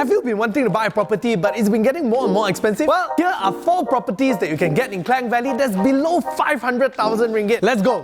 Have you been wanting to buy a property but it's been getting more and more expensive? Well, here are 4 properties that you can get in Klang Valley that's below 500,000 ringgit. Let's go!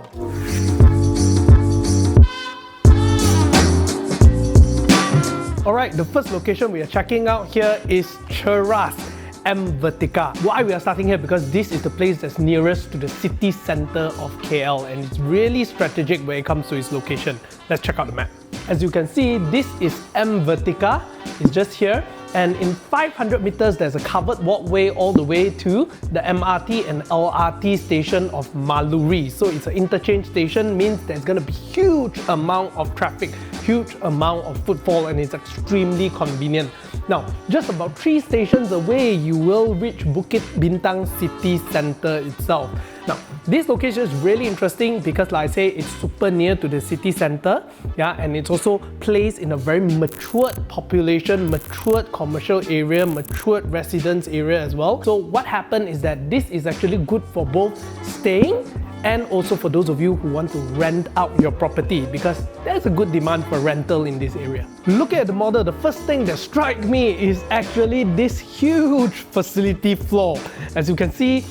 Alright, the first location we are checking out here is Cheras M Vertica. Why we are starting here? Because this is the place that's nearest to the city centre of KL and it's really strategic when it comes to its location. Let's check out the map. As you can see, this is M Vertica. It's just here. And in 500 meters, there's a covered walkway all the way to the MRT and LRT station of Maluri. So it's an interchange station, means there's going to be huge amount of traffic, huge amount of footfall, and it's extremely convenient. Now, just about 3 stations away, you will reach Bukit Bintang city centre itself. Now, this location is really interesting because, like I say, it's super near to the city centre, yeah, and it's also placed in a very matured population, matured commercial area, matured residence area as well. So what happened is that this is actually good for both staying and also for those of you who want to rent out your property because there's a good demand for rental in this area. Looking at the model, the first thing that strikes me is actually this huge facility floor. As you can see,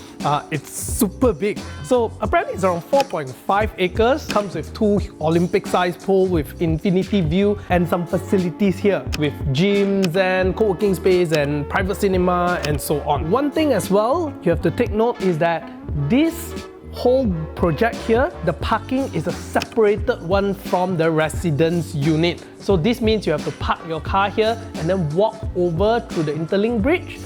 it's super big. So apparently it's around 4.5 acres, comes with 2 Olympic-sized pools with infinity view and some facilities here with gyms and co-working space and private cinema and so on. One thing as well you have to take note is that this whole project here, the parking is a separated one from the residence unit. So this means you have to park your car here and then walk over through the interlink bridge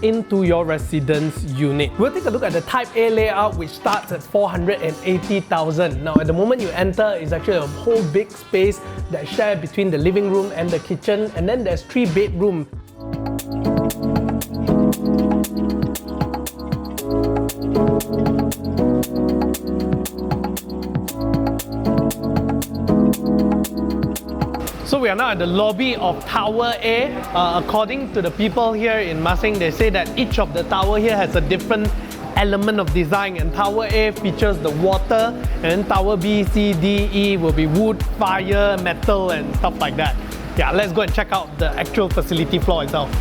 into your residence unit. We'll take a look at the Type A layout, which starts at 480,000. Now at the moment you enter, it's actually a whole big space that's shared between the living room and the kitchen, and then there's 3 bedrooms. So we are now at the lobby of Tower A. According to the people here in Mah Sing, they say that each of the tower here has a different element of design, and Tower A features the water, and then Tower B, C, D, E will be wood, fire, metal and stuff like that. Yeah, let's go and check out the actual facility floor itself.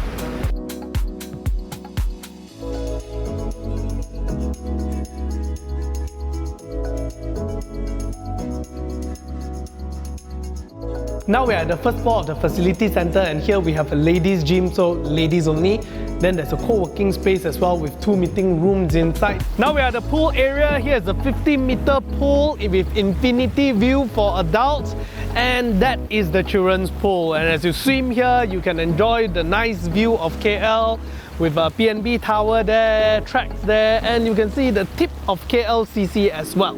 Now we are at the first floor of the facility center, and here we have a ladies gym, so ladies only. Then there's a co-working space as well with 2 meeting rooms inside. Now we are at the pool area. Here's a 50-meter pool with infinity view for adults, and that is the children's pool. And as you swim here, you can enjoy the nice view of KL with a PNB tower there, tracks there, and you can see the tip of KLCC as well.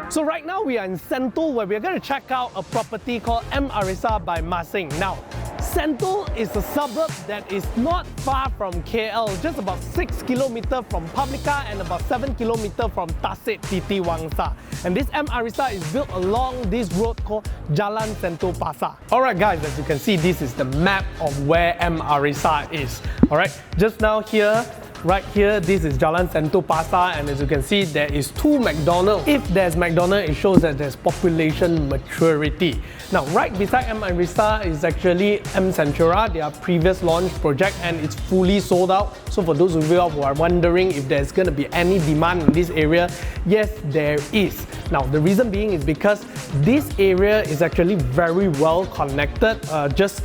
So right now we are in Sentul, where we're going to check out a property called M Arissa by Mah Sing. Now, Sentul is a suburb that is not far from KL, just about 6 kilometers from Publica and about 7 kilometers from Tasik Titi Wangsa. And this M Arissa is built along this road called Jalan Sentul Pasar. Alright guys, as you can see, this is the map of where M Arissa is. Alright, just now here, right here, this is Jalan Sentul Pasar, and as you can see, there is 2 McDonald's. If there's McDonald's, it shows that there's population maturity. Now, right beside M Arissa is actually M Centura, their previous launch project, and it's fully sold out. So for those of you who are wondering if there's going to be any demand in this area, yes, there is. Now, the reason being is because this area is actually very well connected. Just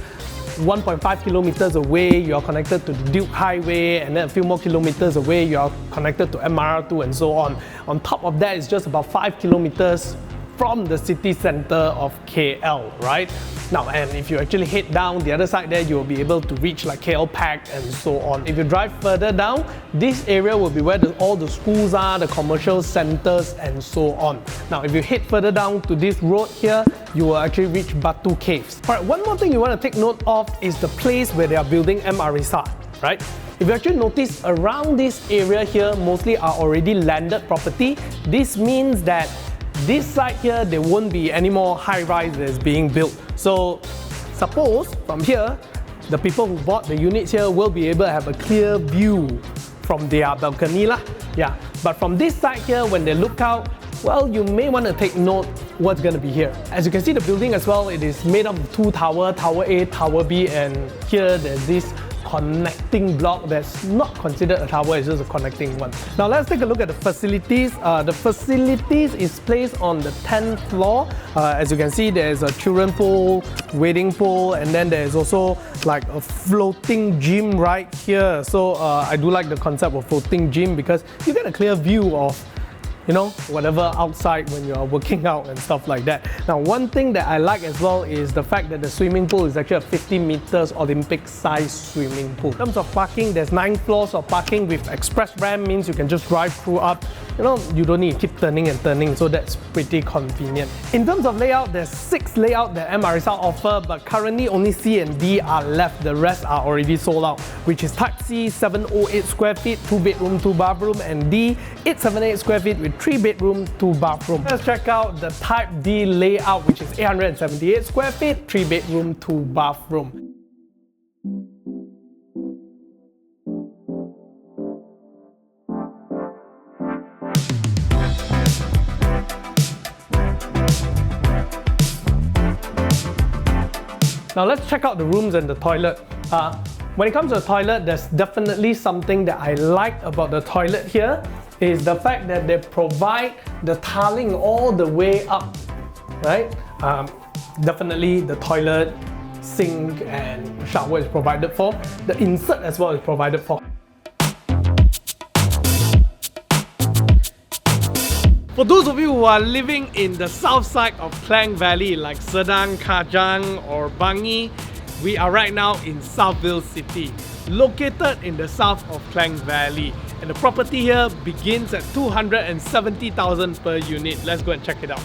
1.5 kilometers away, you are connected to the Duke Highway, and then a few more kilometers away, you are connected to MRR2 and so on. On top of that, it's just about 5 kilometers from the city center of KL, right? Now, and if you actually head down the other side there, you'll be able to reach like KL Pack and so on. If you drive further down, this area will be where all the schools are, the commercial centers and so on. Now, if you head further down to this road here, you will actually reach Batu Caves. Alright, one more thing you want to take note of is the place where they are building M Arissa, right? If you actually notice, around this area here, mostly are already landed property. This means that this side here, there won't be any more high-rises being built. So suppose from here, the people who bought the units here will be able to have a clear view from their balcony lah. Yeah, but from this side here, when they look out, well, you may want to take note what's going to be here. As you can see the building as well, it is made up of two towers, Tower A, Tower B, and here there's this connecting block that's not considered a tower, it's just a connecting one. Now let's take a look at the facilities. The facilities is placed on the 10th floor. As you can see, there's a children pool, wading pool, and then there's also like a floating gym right here. So I do like the concept of floating gym because you get a clear view of whatever outside when you are working out and stuff like that. Now, one thing that I like as well is the fact that the swimming pool is actually a 50 meters Olympic size swimming pool. In terms of parking, there's 9 floors of parking with express ramp, means you can just drive through up. You don't need to keep turning and turning, so that's pretty convenient. In terms of layout, there's 6 layouts that REFERRAL offer, but currently only C and D are left. The rest are already sold out, which is Type C, 708 square feet, 2 bedroom, 2 bathroom, and D, 878 square feet with 3 bedroom, 2 bathroom. Let's check out the Type D layout, which is 878 square feet, 3 bedroom, 2 bathroom. Now let's check out the rooms and the toilet. When it comes to the toilet, there's definitely something that I like about the toilet here is the fact that they provide the tiling all the way up, right? Definitely the toilet, sink and shower is provided for. The insert as well is provided for. For those of you who are living in the south side of Klang Valley like Sedang, Kajang or Bangi, we are right now in Southville City, located in the south of Klang Valley. And the property here begins at 270,000 per unit. Let's go and check it out.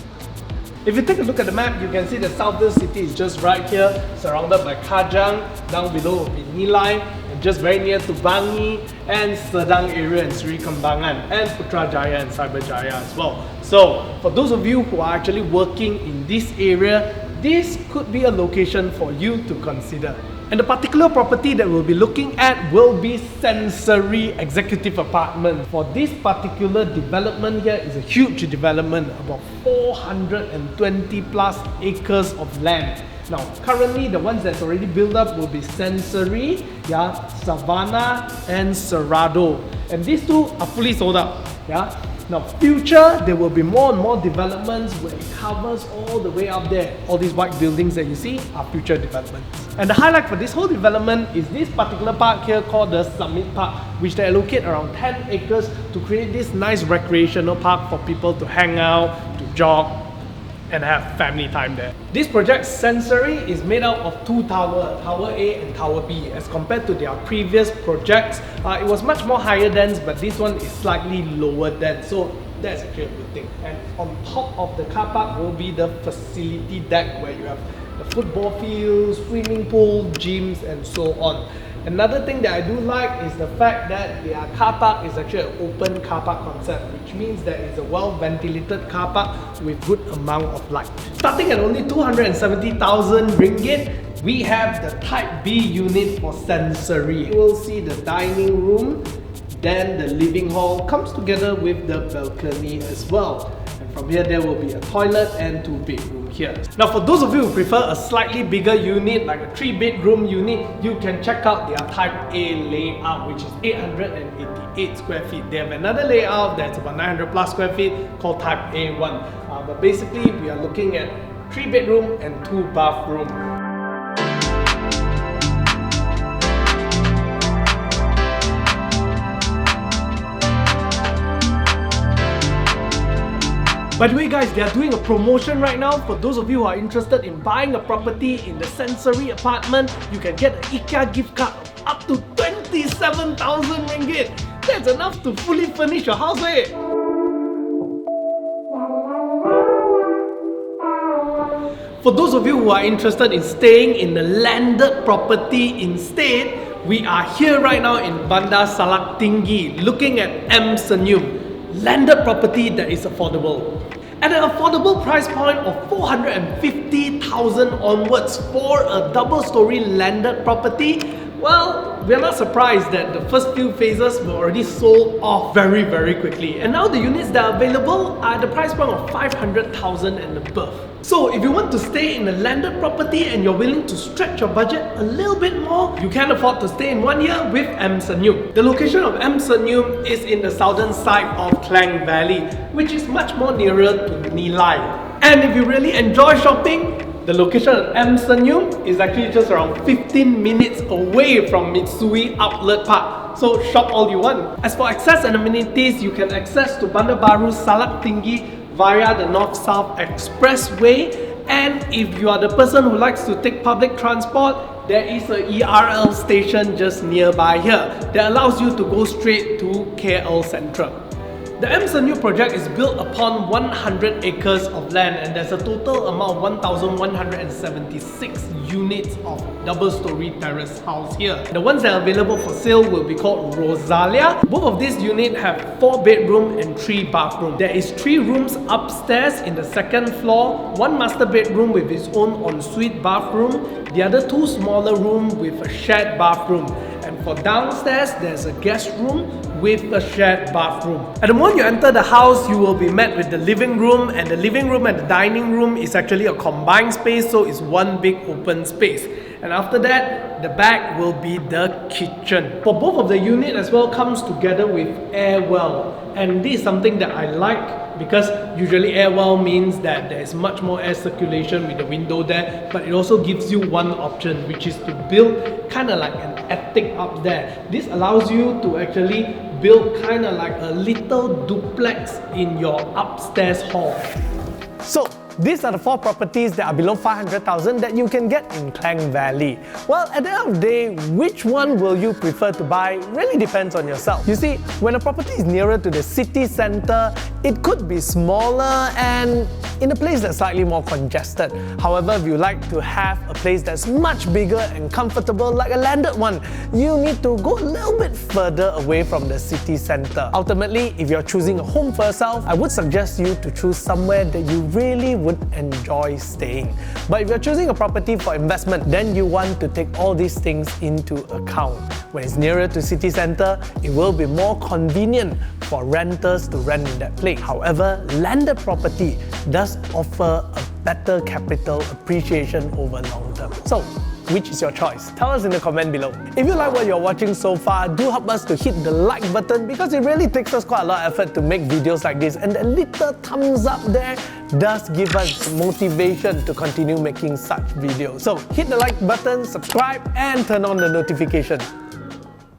If you take a look at the map, you can see that Southville City is just right here, surrounded by Kajang. Down below will be Nilai, and just very near to Bangi and Sedang area and Sri Kembangan and Putrajaya and Cyberjaya as well. So for those of you who are actually working in this area, this could be a location for you to consider. And the particular property that we'll be looking at will be Sensory Executive Apartment. For this particular development here is a huge development, about 420 plus acres of land. Now, currently the ones that's already built up will be Sensory, Savannah and Cerrado. And these two are fully sold out. Now, future, there will be more and more developments where it covers all the way up there. All these white buildings that you see are future developments. And the highlight for this whole development is this particular park here called the Summit Park, which they allocate around 10 acres to create this nice recreational park for people to hang out, to jog, and have family time there. This project, Sensory, is made out of 2 towers, Tower A and Tower B. As compared to their previous projects, it was much more higher dense, but this one is slightly lower dense. So that's actually a good thing. And on top of the car park will be the facility deck where you have the football fields, swimming pool, gyms, and so on. Another thing that I do like is the fact that their car park is actually an open car park concept, which means that it's a well-ventilated car park with good amount of light. Starting at only 270,000 ringgit, we have the Type B unit for Sensory. You will see the dining room, then the living hall comes together with the balcony as well. And from here, there will be a toilet and 2 bedrooms here. Now, for those of you who prefer a slightly bigger unit, like a 3-bedroom unit, you can check out their Type A layout, which is 888 square feet. They have another layout that's about 900 plus square feet called Type A1. But basically, we are looking at 3-bedroom and 2 bathroom. By the way guys, they are doing a promotion right now. For those of you who are interested in buying a property in the Sensory apartment, you can get an IKEA gift card of up to 27,000 ringgit. That's enough to fully furnish your house, eh? For those of you who are interested in staying in the landed property instead, we are here right now in Bandar Salak Tinggi looking at M Senyum. Landed property that is affordable. At an affordable price point of 450,000 onwards for a double-story landed property, well, we're not surprised that the first few phases were already sold off very quickly. And now the units that are available are at the price point of 500,000 and above. So if you want to stay in a landed property and you're willing to stretch your budget a little bit more, you can afford to stay in 1 year with M Senyum. The location of M Senyum is in the southern side of Klang Valley, which is much more nearer to Nilai. And if you really enjoy shopping, the location of M Senyum is actually just around 15 minutes away from Mitsui Outlet Park. So shop all you want. As for access and amenities, you can access to Bandar Baru Salak Tinggi via the North-South Expressway, and if you are the person who likes to take public transport, there is a ERL station just nearby here that allows you to go straight to KL Central. The M Senyum project is built upon 100 acres of land, and there's a total amount of 1,176 units of double-story terrace house here. The ones that are available for sale will be called Rosalia. Both of these units have 4 bedroom and 3 bathroom. There is 3 rooms upstairs in the second floor, 1 master bedroom with its own ensuite bathroom, the other 2 smaller rooms with a shared bathroom. And for downstairs, there's a guest room with a shared bathroom. At the moment you enter the house, you will be met with the living room, and the living room and the dining room is actually a combined space, so it's one big open space. And after that, the back will be the kitchen. For both of the unit as well comes together with air well, and this is something that I like, because usually air well means that there is much more air circulation with the window there, but it also gives you one option, which is to build kind of like an attic up there. This allows you to actually build kind of like a little duplex in your upstairs hall. So these are the 4 properties that are below 500,000 that you can get in Klang Valley. Well, at the end of the day, which one will you prefer to buy really depends on yourself. You see, when a property is nearer to the city centre, it could be smaller and in a place that's slightly more congested. However, if you like to have a place that's much bigger and comfortable, like a landed one, you need to go a little bit further away from the city centre. Ultimately, if you're choosing a home for yourself, I would suggest you to choose somewhere that you really would enjoy staying. But if you're choosing a property for investment, then you want to take all these things into account. When it's nearer to city centre, it will be more convenient for renters to rent in that place. However, landed property does offer a better capital appreciation over long term. So, which is your choice? Tell us in the comment below. If you like what you're watching so far, do help us to hit the like button, because it really takes us quite a lot of effort to make videos like this, and the little thumbs up there does give us motivation to continue making such videos. So hit the like button, subscribe and turn on the notification.